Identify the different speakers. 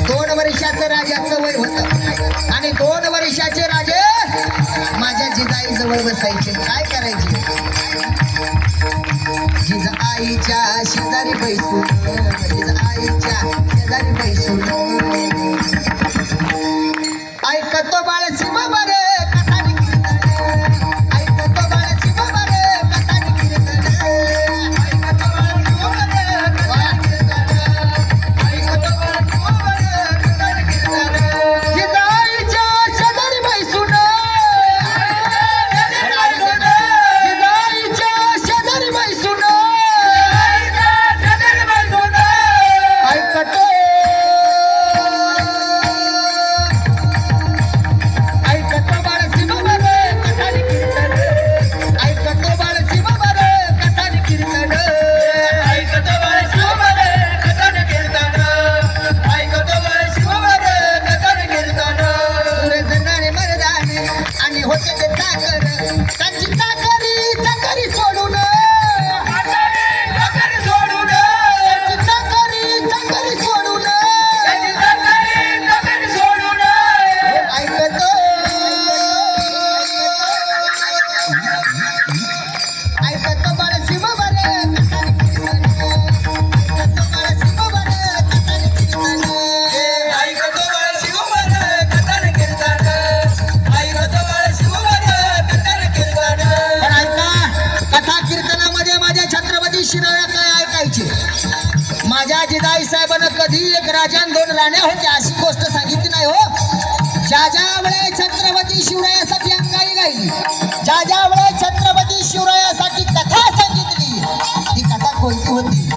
Speaker 1: 2 वर्षाचं राजाचं वय होतं आणि 2 वर्षाचे राजे माझ्या जिजाई जवळ बसायचे. काय करायचे? जिजाईच्या शेजारी बैसून, जिजाईच्या शेजारी बैसून ऐकतो बाळ शिव बर कथानी कीर्तन, ऐकतो बाळ शिव बर कथानी कीर्तन, ऐकतो बाळ शिव बर कथानी कीर्तन, ऐकतो बाळ शिव बर कथानी कीर्तन. जिजाईच्या शेजारी बैसून, जिजाईच्या शेजारी बैसून ऐकतो माझ्या जिजाई साहेबांना कधी एक राजा 2 राण्या होत्या अशी गोष्ट सांगितली नाही हो. ज्या ज्या वेळे छत्रपती शिवरायासाठी अंगाई गायली, ज्या ज्या